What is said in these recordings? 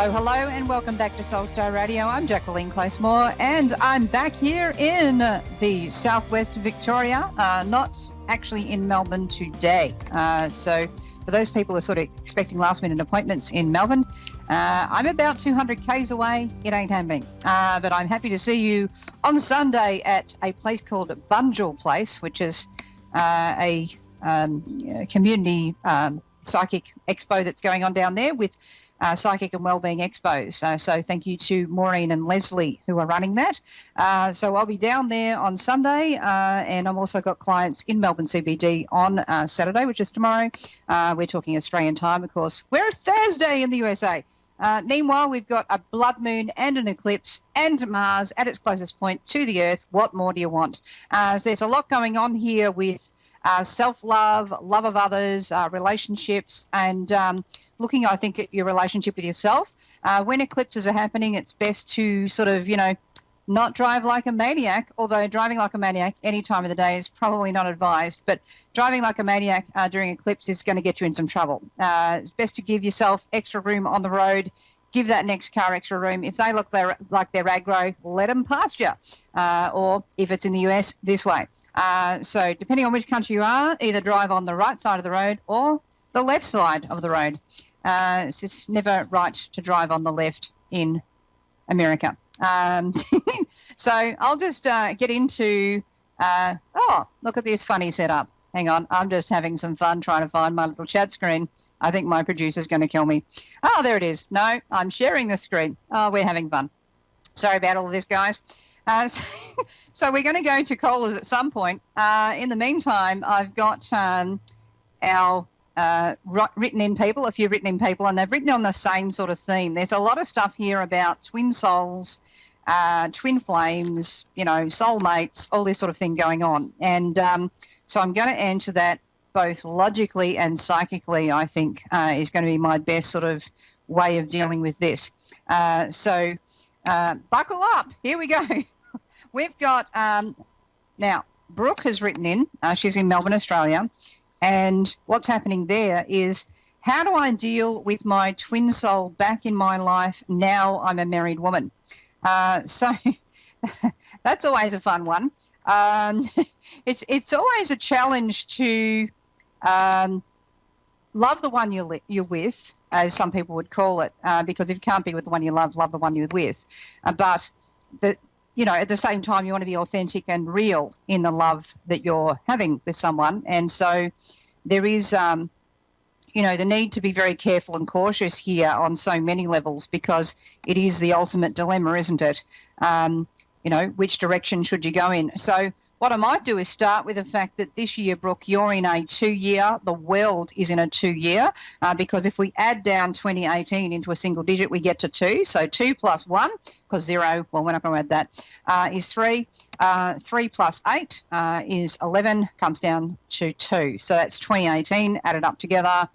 Hello, and welcome back to Soulstar Radio. I'm Jacquelene Closemore, and I'm back here in the southwest of Victoria, not actually in Melbourne today. So for those people who are sort of expecting last-minute appointments in Melbourne, I'm about 200 k's away. It ain't happening. But I'm happy to see you on Sunday at a place called Bunjil Place, which is a community psychic expo that's going on down there with Psychic and Wellbeing Expos. So thank you to Maureen and Leslie who are running that. So I'll be down there on Sunday, and I've also got clients in Melbourne CBD on Saturday, which is tomorrow. We're talking Australian time, of course. We're Thursday in the USA. Meanwhile, we've got a blood moon and an eclipse and Mars at its closest point to the Earth. What more do you want? There's a lot going on here with self-love, love of others, relationships, and looking, I think, at your relationship with yourself. When eclipses are happening, it's best to sort of, not drive like a maniac, although driving like a maniac any time of the day is probably not advised. But driving like a maniac during eclipse is going to get you in some trouble. It's best to give yourself extra room on the road. Give that next car extra room. If they look like they're aggro, let them past you. Or if it's in the US, this way. So depending on which country you are, either drive on the right side of the road or the left side of the road. It's just never right to drive on the left in America. So I'll just get into, look at this funny setup. Hang on, I'm just having some fun trying to find my little chat screen. I think my producer's going to kill me. Oh, there it is. No, I'm sharing the screen. Oh, we're having fun. Sorry about all of this, guys. So we're going to go to callers at some point. In the meantime, I've got our written in people, a few written in people, and they've written on the same sort of theme. There's a lot of stuff here about twin souls, twin flames, soulmates, all this sort of thing going on. And so I'm going to answer that both logically and psychically, I think, is going to be my best sort of way of dealing with this. So buckle up. Here we go. We've got now Brooke has written in. She's in Melbourne, Australia. And what's happening there is, how do I deal with my twin soul back in my life now I'm a married woman? So that's always a fun one. It's always a challenge to love the one you're with, as some people would call it, because if you can't be with the one you love the one you're with. But at the same time, you want to be authentic and real in the love that you're having with someone. And so there is, the need to be very careful and cautious here on so many levels, because it is the ultimate dilemma, isn't it? Which direction should you go in? So what I might do is start with the fact that this year, Brooke, you're in a 2-year. The world is in a 2-year, because if we add down 2018 into a single digit, we get to 2. So 2 plus 1, because 0, well, we're not going to add that, is 3. 3 plus 8 is 11, comes down to 2. So that's 2018 added up together,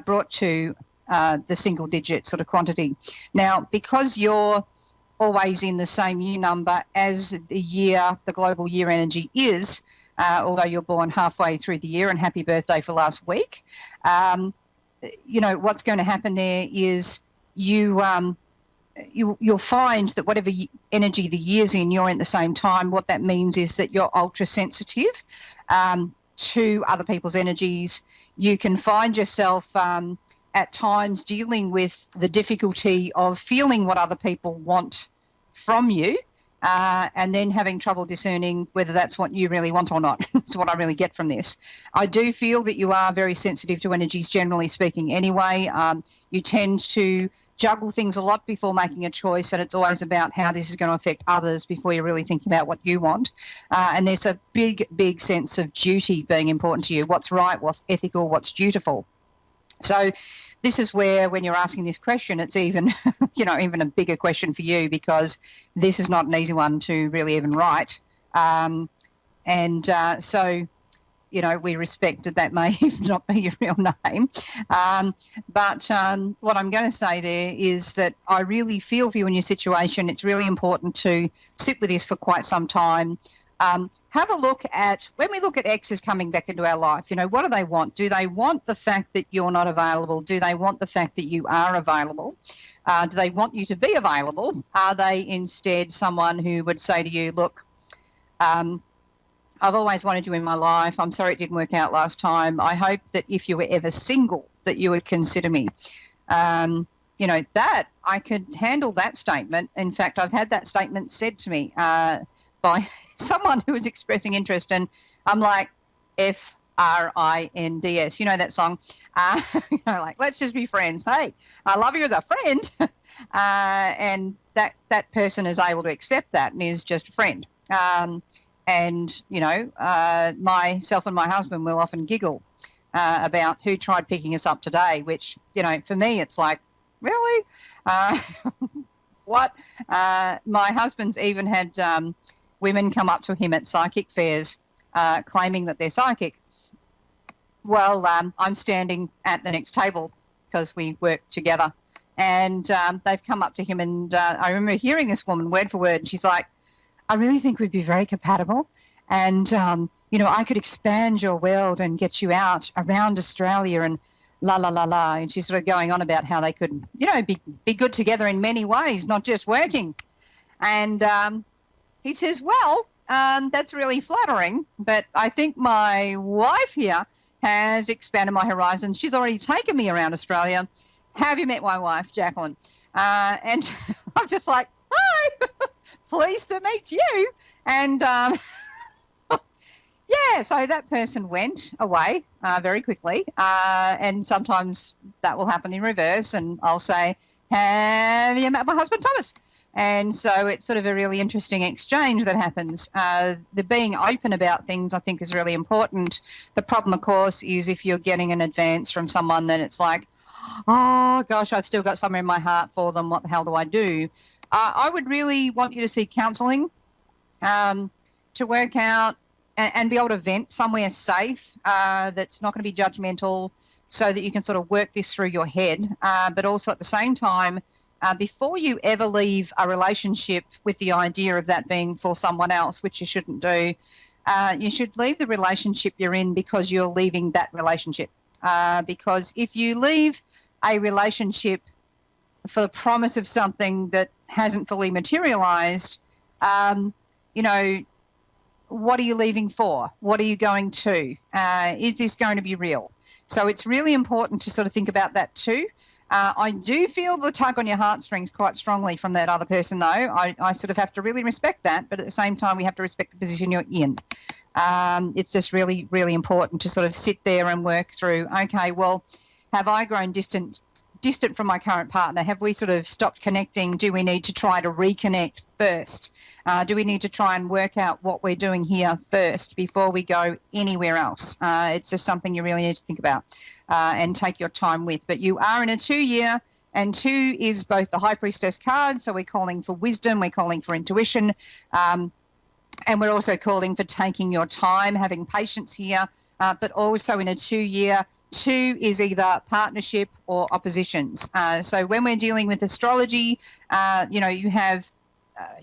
brought to the single digit sort of quantity. Now, because you're always in the same year number as the global year energy is, although you're born halfway through the year, and happy birthday for last week. What's going to happen there is you'll find that whatever energy the year's in, you're in at the same time. What that means is that you're ultra sensitive to other people's energies. You can find yourself at times dealing with the difficulty of feeling what other people want from you, and then having trouble discerning whether that's what you really want or not. That's what I really get from this. I do feel that you are very sensitive to energies, generally speaking anyway. You tend to juggle things a lot before making a choice, and it's always about how this is going to affect others before you really think about what you want. And there's a big, big sense of duty being important to you. What's right, what's ethical, what's dutiful. So this is where, when you're asking this question, it's even, even a bigger question for you, because this is not an easy one to really even write. So, we respect that may not be your real name. But what I'm going to say there is that I really feel for you in your situation. It's really important to sit with this for quite some time. Have a look at, when we look at exes coming back into our life, what do they want? Do they want the fact that you're not available? Do they want the fact that you are available? Do they want you to be available? Are they instead someone who would say to you, look, I've always wanted you in my life. I'm sorry it didn't work out last time. I hope that if you were ever single, that you would consider me. That I could handle that statement. In fact, I've had that statement said to me by someone who was expressing interest, and I'm like, FRINDS. You know that song? Like, let's just be friends. Hey, I love you as a friend. And that person is able to accept that and is just a friend. Myself and my husband will often giggle about who tried picking us up today, which, for me, it's like, really? What? My husband's even had women come up to him at psychic fairs claiming that they're psychic. Well, I'm standing at the next table because we work together, and they've come up to him, and I remember hearing this woman word for word, and she's like, I really think we'd be very compatible, and, I could expand your world and get you out around Australia and la, la, la, la. And she's sort of going on about how they could, be good together in many ways, not just working. And he says, well, that's really flattering, but I think my wife here has expanded my horizons. She's already taken me around Australia. Have you met my wife, Jacquelene? And I'm just like, hi, pleased to meet you. And so that person went away very quickly. And sometimes that will happen in reverse. And I'll say, have you met my husband, Thomas? And so it's sort of a really interesting exchange that happens. The being open about things, I think, is really important. The problem, of course, is if you're getting an advance from someone, then it's like, oh, gosh, I've still got something in my heart for them. What the hell do I do? I would really want you to seek counselling to work out and be able to vent somewhere safe that's not going to be judgmental, so that you can sort of work this through your head. But also at the same time, before you ever leave a relationship with the idea of that being for someone else, which you shouldn't do, you should leave the relationship you're in because you're leaving that relationship. Because if you leave a relationship for the promise of something that hasn't fully materialized, what are you leaving for? What are you going to? Is this going to be real? So it's really important to sort of think about that too. I do feel the tug on your heartstrings quite strongly from that other person, though. I sort of have to really respect that, but at the same time, we have to respect the position you're in. It's just really, really important to sort of sit there and work through, okay, well, have I grown distant from my current partner? Have we sort of stopped connecting? Do we need to try to reconnect first? Do we need to try and work out what we're doing here first before we go anywhere else? It's just something you really need to think about and take your time with. But you are in a 2-year, and 2 is both the High Priestess card, so we're calling for wisdom, we're calling for intuition, and we're also calling for taking your time, having patience here, but also in a 2-year, 2 is either partnership or oppositions. So when we're dealing with astrology, you have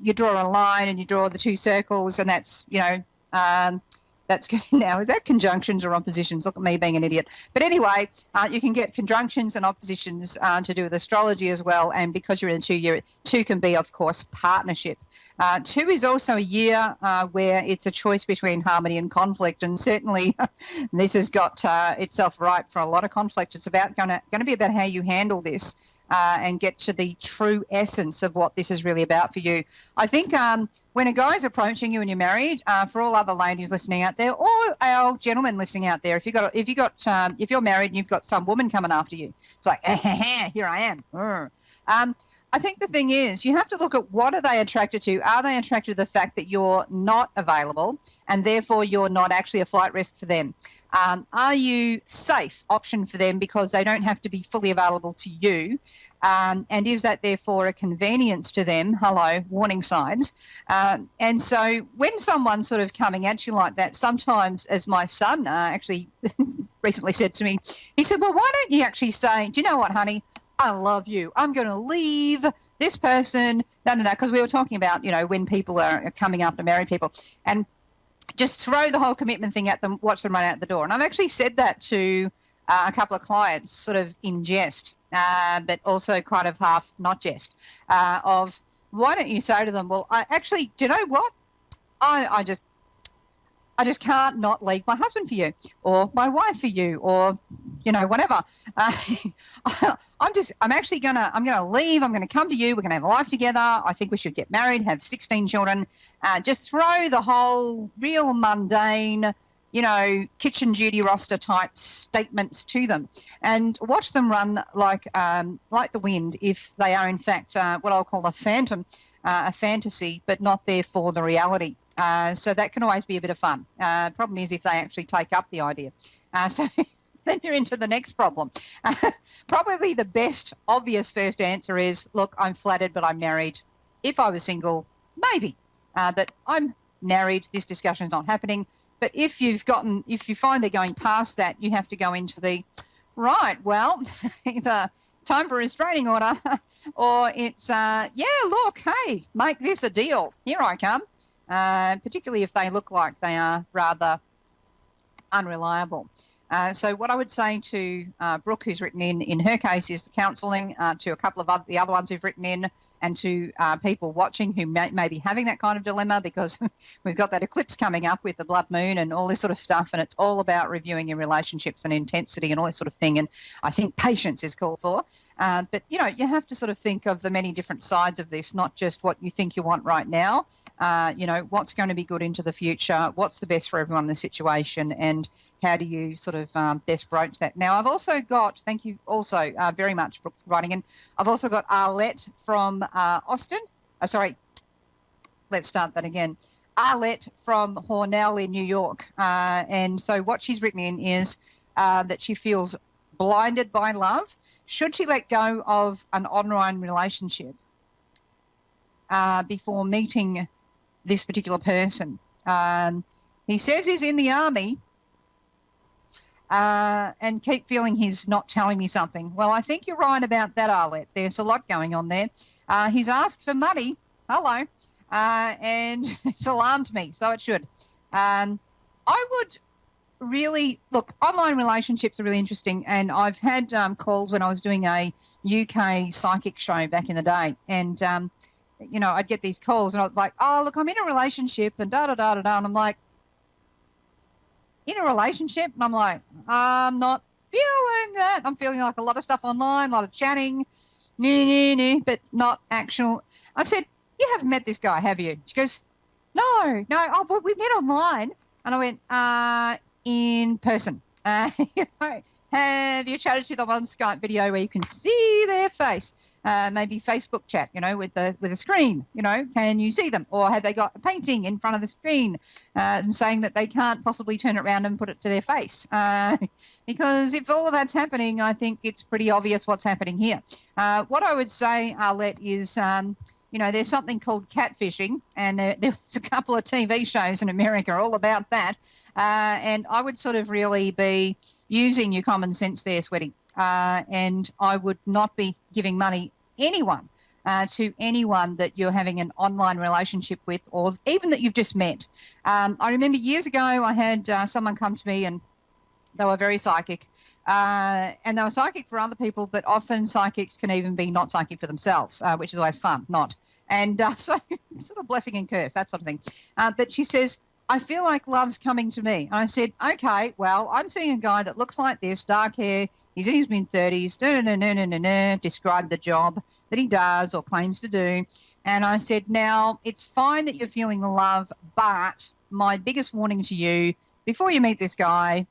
you draw a line and you draw the 2 circles, and that's, that's now, is that conjunctions or oppositions? Look at me being an idiot. But anyway, you can get conjunctions and oppositions to do with astrology as well. And because you're in a 2-year, 2 can be, of course, partnership. 2 is also a year where it's a choice between harmony and conflict. And certainly this has got itself ripe for a lot of conflict. It's about going to be about how you handle this. And get to the true essence of what this is really about for you. I think when a guy's approaching you and you're married, for all other ladies listening out there, or our gentlemen listening out there, if you're married and you've got some woman coming after you, it's like, here I am. I think the thing is, you have to look at what are they attracted to. Are they attracted to the fact that you're not available and therefore you're not actually a flight risk for them? Are you safe option for them because they don't have to be fully available to you? And is that therefore a convenience to them? Hello, warning signs. And so when someone's sort of coming at you like that, sometimes, as my son actually recently said to me, he said, well, why don't you actually say, do you know what, honey? I love you. I'm going to leave this person. No, because we were talking about, when people are coming after married people. And just throw the whole commitment thing at them, watch them run out the door. And I've actually said that to a couple of clients sort of in jest, but also kind of half not jest, of why don't you say to them, well, do you know what? I just can't not leave my husband for you or my wife for you or, whatever. I'm going to leave. I'm going to come to you. We're going to have a life together. I think we should get married, have 16 children. Just throw the whole real mundane, kitchen duty roster type statements to them and watch them run like the wind if they are in fact what I'll call a phantom, a fantasy, but not therefore the reality. So that can always be a bit of fun. Problem is if they actually take up the idea. So then you're into the next problem. Probably the best obvious first answer is, look, I'm flattered, but I'm married. If I was single, maybe. But I'm married. This discussion is not happening. But if you find they're going past that, you have to go into the, right, well, either time for a restraining order or it's, look, hey, make this a deal. Here I come. Particularly if they look like they are rather unreliable. So what I would say to Brooke, who's written in her case, is counselling, to a couple of the other ones who've written in, and to people watching who may be having that kind of dilemma, because we've got that eclipse coming up with the blood moon and all this sort of stuff, and it's all about reviewing your relationships and intensity and all this sort of thing, and I think patience is called for. But, you have to sort of think of the many different sides of this, not just what you think you want right now, what's going to be good into the future, what's the best for everyone in the situation, and how do you sort of best broach that. Now, I've also got, thank you also very much, Brooke, for writing in, I've also got Arlette from Austin. Let's start that again. Arlette from Hornell in New York. And so what she's written in is that she feels blinded by love. Should she let go of an online relationship before meeting this particular person? He says he's in the army, and keep feeling he's not telling me something. Well, I think you're right about that, Arlette. There's a lot going on there. He's asked for money. Hello. And it's alarmed me, so it should. I would really, look, online relationships are really interesting, and I've had calls when I was doing a UK psychic show back in the day, and, I'd get these calls, and I was like, oh, look, I'm in a relationship, and da-da-da-da-da, and I'm like, in a relationship? And I'm like, I'm not feeling that. I'm feeling like a lot of stuff online, a lot of chatting, but not actual. I said, you haven't met this guy, have you? She goes, no, but we met online. And I went, in person. Have you chatted to them on Skype video where you can see their face? Maybe Facebook chat, with a screen, can you see them? Or have they got a painting in front of the screen and saying that they can't possibly turn it around and put it to their face? Because if all of that's happening, I think it's pretty obvious what's happening here. What I would say, Arlette, is there's something called catfishing, and there's a couple of TV shows in America all about that. And I would sort of really be using your common sense there, Sweaty. And I would not be giving money to anyone that you're having an online relationship with, or even that you've just met. I remember years ago I had someone come to me, and they were very psychic. And they were psychic for other people, but often psychics can even be not psychic for themselves, which is always fun, not. And so sort of blessing and curse, that sort of thing. But she says, I feel like love's coming to me. And I said, okay, well, I'm seeing a guy that looks like this, dark hair, he's in his mid-30s, describe the job that he does or claims to do. And I said, now, it's fine that you're feeling the love, but my biggest warning to you, before you meet this guy,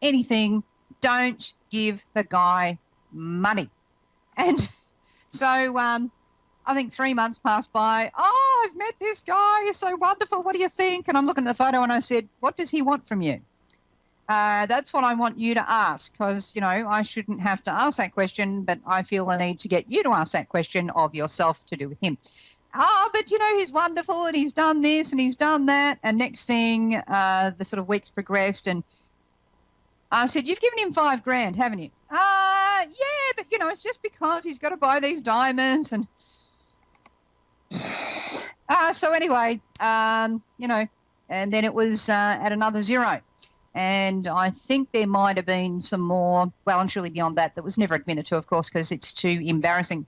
anything, don't give the guy money. And so I think 3 months passed by. Oh, I've met this guy. He's so wonderful. What do you think? And I'm looking at the photo and I said, what does he want from you? That's what I want you to ask, because, I shouldn't have to ask that question, but I feel the need to get you to ask that question of yourself to do with him. Oh, but, he's wonderful and he's done this and he's done that. And next thing, the sort of weeks progressed, and I said, you've given him $5,000, haven't you? Yeah, but, it's just because he's got to buy these diamonds. And so anyway, and then it was at another 0. And I think there might have been some more, well and truly beyond that was never admitted to, of course, because it's too embarrassing.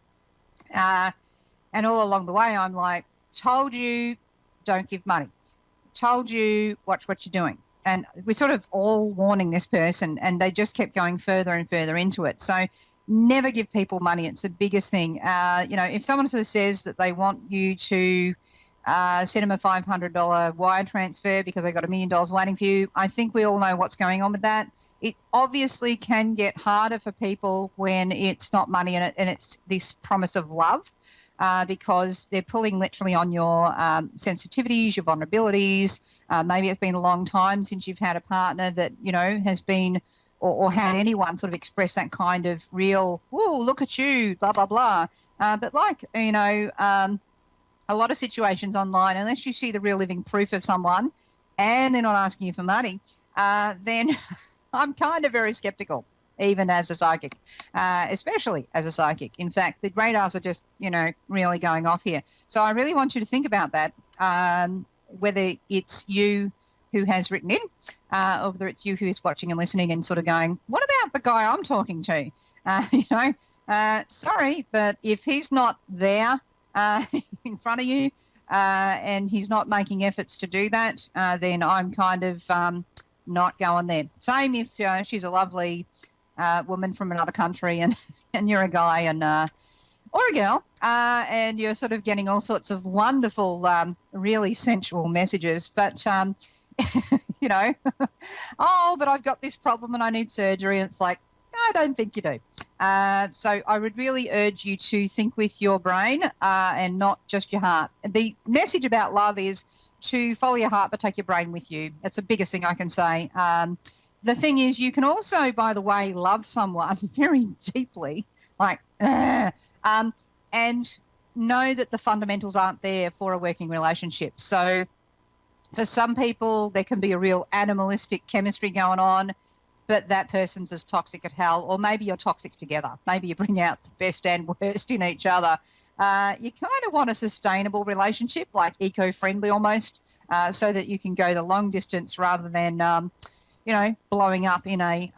And all along the way, I'm like, told you, don't give money. Told you, watch what you're doing. And we're sort of all warning this person, and they just kept going further and further into it. So never give people money. It's the biggest thing. If someone sort of says that they want you to send them a $500 wire transfer because they got $1 million waiting for you, I think we all know what's going on with that. It obviously can get harder for people when it's not money and it's this promise of love. Because they're pulling literally on your sensitivities, your vulnerabilities. Maybe it's been a long time since you've had a partner that, has been or had anyone sort of express that kind of real, whoa, look at you, blah, blah, blah. But a lot of situations online, unless you see the real living proof of someone and they're not asking you for money, then I'm kind of very skeptical. Even as a psychic, especially as a psychic. In fact, the radars are just, really going off here. So I really want you to think about that, whether it's you who has written in or whether it's you who is watching and listening and sort of going, what about the guy I'm talking to? Sorry, but if he's not there in front of you and he's not making efforts to do that, then I'm kind of not going there. Same if she's a lovely woman from another country and you're a guy or a girl and you're sort of getting all sorts of wonderful, really sensual messages. But, oh, but I've got this problem and I need surgery. And it's like, I don't think you do. So I would really urge you to think with your brain and not just your heart. The message about love is to follow your heart but take your brain with you. That's the biggest thing I can say. The thing is, you can also, by the way, love someone very deeply, and know that the fundamentals aren't there for a working relationship. So for some people, there can be a real animalistic chemistry going on, but that person's as toxic as hell, or maybe you're toxic together. Maybe you bring out the best and worst in each other. You kind of want a sustainable relationship, like eco-friendly almost, so that you can go the long distance rather than blowing up in a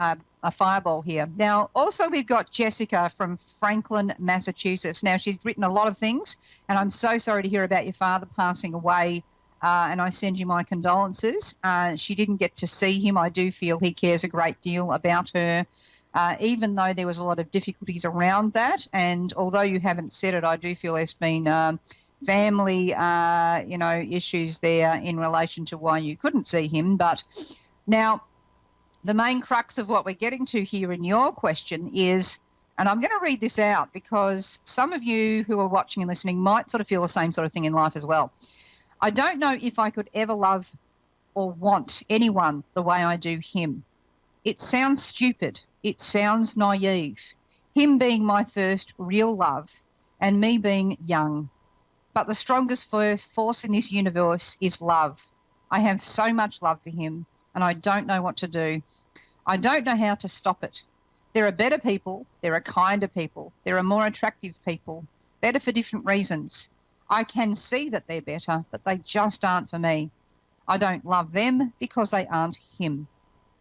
fireball here. Now, also we've got Jessica from Franklin, Massachusetts. Now, she's written a lot of things, and I'm so sorry to hear about your father passing away, and I send you my condolences. She didn't get to see him. I do feel he cares a great deal about her, even though there was a lot of difficulties around that. And although you haven't said it, I do feel there's been family, issues there in relation to why you couldn't see him. But now, the main crux of what we're getting to here in your question is, and I'm going to read this out because some of you who are watching and listening might sort of feel the same sort of thing in life as well. I don't know if I could ever love or want anyone the way I do him. It sounds stupid. It sounds naive. Him being my first real love and me being young. But the strongest force in this universe is love. I have so much love for him. And I don't know what to do. I don't know how to stop it. There are better people. There are kinder people. There are more attractive people, better for different reasons. I can see that they're better, but they just aren't for me. I don't love them because they aren't him.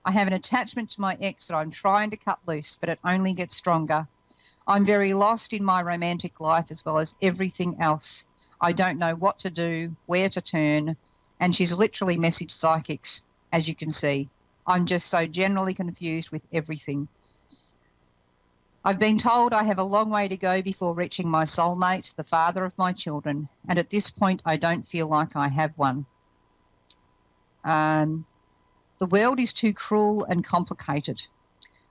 I have an attachment to my ex that I'm trying to cut loose, but it only gets stronger. I'm very lost in my romantic life as well as everything else. I don't know what to do, where to turn, and she's literally messaged psychics. As you can see, I'm just so generally confused with everything. I've been told I have a long way to go before reaching my soulmate, the father of my children, and at this point I don't feel like I have one. The world is too cruel and complicated.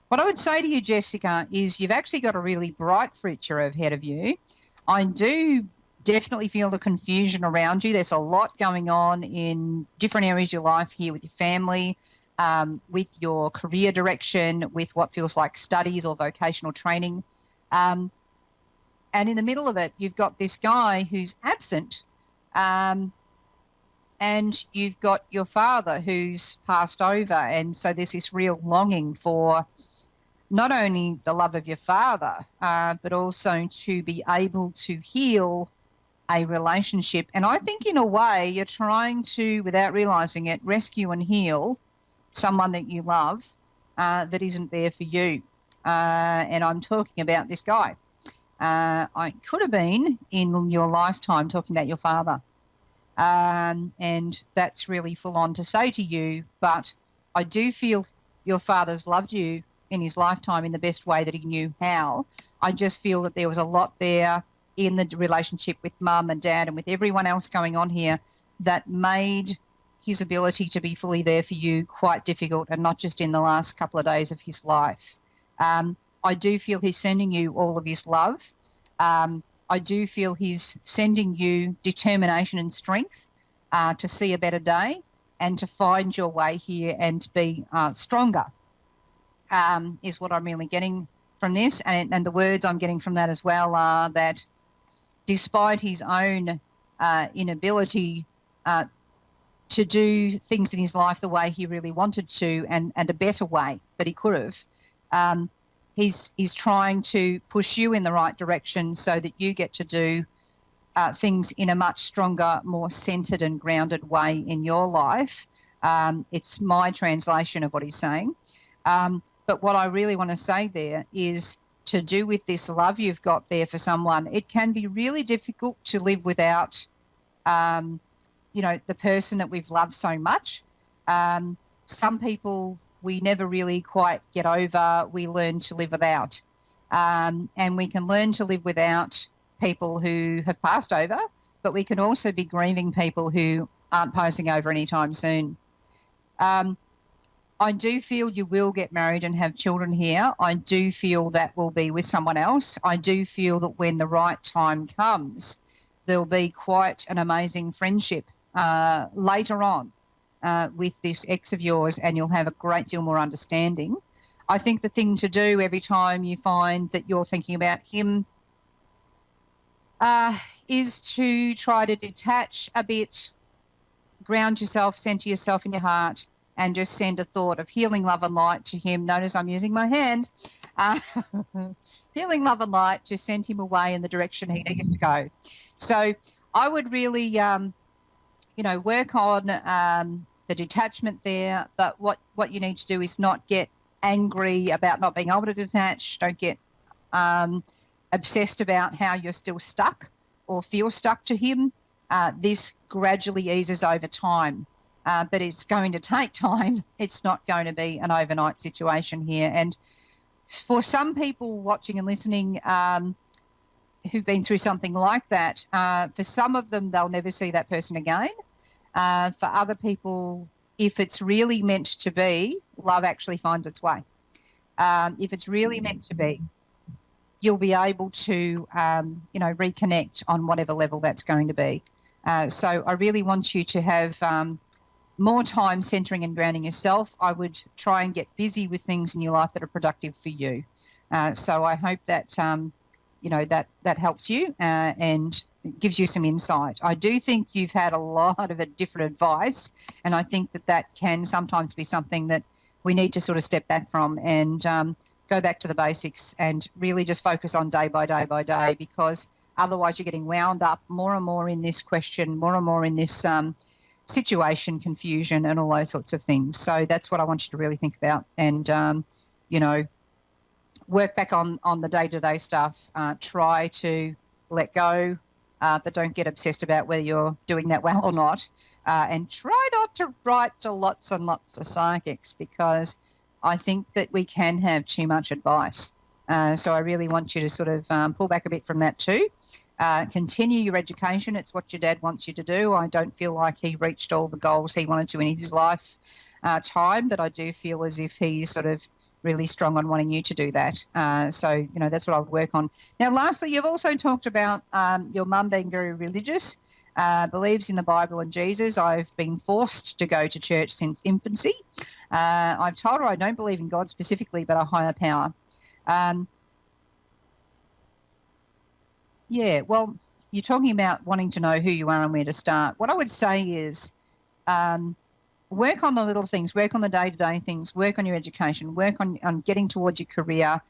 What I would say to you, Jessica, is you've actually got a really bright future ahead of you. I do definitely feel the confusion around you. There's a lot going on in different areas of your life here with your family, with your career direction, with what feels like studies or vocational training. And in the middle of it, you've got this guy who's absent, and you've got your father who's passed over. And so there's this real longing for not only the love of your father, but also to be able to heal a relationship. And I think in a way you're trying to, without realising it, rescue and heal someone that you love that isn't there for you. And I'm talking about this guy. I could have been in your lifetime talking about your father. And that's really full on to say to you, but I do feel your father's loved you in his lifetime in the best way that he knew how. I just feel that there was a lot there in the relationship with mum and dad and with everyone else going on here that made his ability to be fully there for you quite difficult, and not just in the last couple of days of his life. I do feel he's sending you all of his love. I do feel he's sending you determination and strength to see a better day and to find your way here and to be stronger, is what I'm really getting from this. And the words I'm getting from that as well are that despite his own inability to do things in his life the way he really wanted to, and a better way that he could have, he's trying to push you in the right direction so that you get to do things in a much stronger, more centered and grounded way in your life. It's my translation of what he's saying. But what I really want to say there is, to do with this love you've got there for someone, it can be really difficult to live without the person that we've loved so much. Some people we never really quite get over, we learn to live without. And we can learn to live without people who have passed over, but we can also be grieving people who aren't passing over anytime soon. I do feel you will get married and have children here. I do feel that will be with someone else. I do feel that when the right time comes, there'll be quite an amazing friendship later on with this ex of yours, and you'll have a great deal more understanding. I think the thing to do every time you find that you're thinking about him is to try to detach a bit, ground yourself, center yourself in your heart, and just send a thought of healing love and light to him. Notice I'm using my hand. Healing love and light to send him away in the direction he needs to go. So I would really, work on the detachment there. But what you need to do is not get angry about not being able to detach. Don't get obsessed about how you're still stuck or feel stuck to him. This gradually eases over time. But it's going to take time. It's not going to be an overnight situation here. And for some people watching and listening who've been through something like that, for some of them, they'll never see that person again. For other people, if it's really meant to be, love actually finds its way. If it's really meant to be, you'll be able to, reconnect on whatever level that's going to be. So I really want you to have more time centering and grounding yourself. I would try and get busy with things in your life that are productive for you. So I hope that, that helps you and gives you some insight. I do think you've had a lot of different advice, and I think that can sometimes be something that we need to sort of step back from and go back to the basics and really just focus on day by day by day, because otherwise you're getting wound up more and more in this question, more and more in this situation, confusion, and all those sorts of things. So that's what I want you to really think about, and work back on the day-to-day stuff. Try to let go, but don't get obsessed about whether you're doing that well or not, and try not to write to lots and lots of psychics, because I think that we can have too much advice. So I really want you to sort of pull back a bit from that too. Continue your education. It's what your dad wants you to do. I don't feel like he reached all the goals he wanted to in his life time, but I do feel as if he's sort of really strong on wanting you to do that. So that's what I would work on. Now, lastly, you've also talked about your mum being very religious, believes in the Bible and Jesus. I've been forced to go to church since infancy. I've told her I don't believe in God specifically, but a higher power. Yeah, well, you're talking about wanting to know who you are and where to start. What I would say is work on the little things, work on the day-to-day things, work on your education, work on getting towards your career.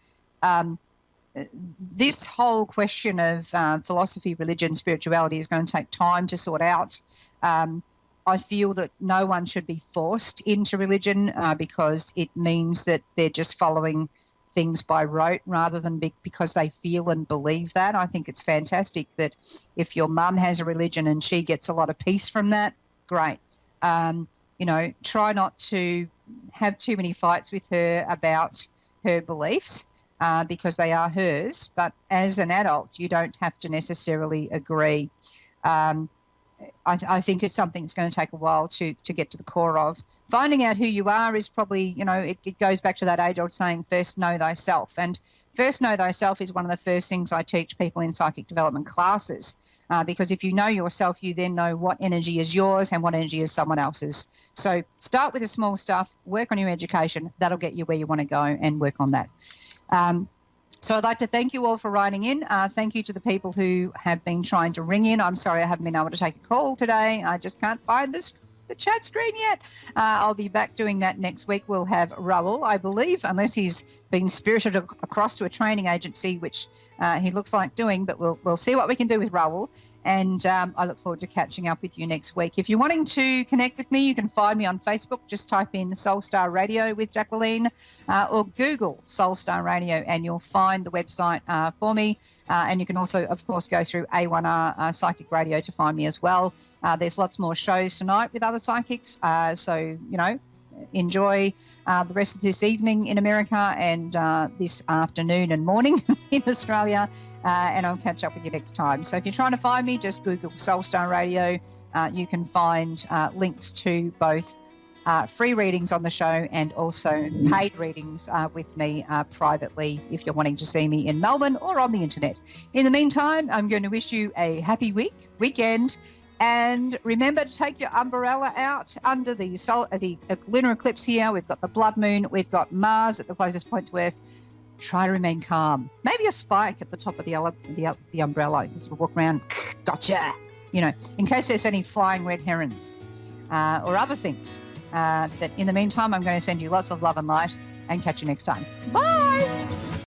this whole question of philosophy, religion, spirituality is going to take time to sort out. I feel that no one should be forced into religion because it means that they're just following things by rote rather than because they feel and believe that. I think it's fantastic that if your mum has a religion and she gets a lot of peace from that, great. Try not to have too many fights with her about her beliefs because they are hers. But as an adult, you don't have to necessarily agree. I think it's something that's going to take a while to get to the core of. Finding out who you are is probably, it goes back to that age-old saying, first know thyself. And first know thyself is one of the first things I teach people in psychic development classes, because if you know yourself, you then know what energy is yours and what energy is someone else's. So start with the small stuff, work on your education. That'll get you where you want to go, and work on that. So I'd like to thank you all for writing in. Thank you to the people who have been trying to ring in. I'm sorry I haven't been able to take a call today. I just can't find the chat screen yet. I'll be back doing that next week. We'll have Raul, I believe, unless he's been spirited across to a training agency, which he looks like doing, but we'll see what we can do with Raul. And I look forward to catching up with you next week. If you're wanting to connect with me, you can find me on Facebook. Just type in Soulstar Radio with Jacquelene, or Google Soulstar Radio, and you'll find the website for me. And you can also, of course, go through A1R Psychic Radio to find me as well. There's lots more shows tonight with other psychics. So, enjoy the rest of this evening in America and this afternoon and morning in Australia, and I'll catch up with you next time. So if you're trying to find me, just Google Soulstar Radio. You can find links to both free readings on the show and also paid readings with me privately if you're wanting to see me in Melbourne or on the internet. In the meantime, I'm going to wish you a happy weekend. And remember to take your umbrella out under the lunar eclipse here. We've got the blood moon. We've got Mars at the closest point to Earth. Try to remain calm. Maybe a spike at the top of the umbrella. Just walk around, gotcha, in case there's any flying red herons or other things. But in the meantime, I'm going to send you lots of love and light and catch you next time. Bye!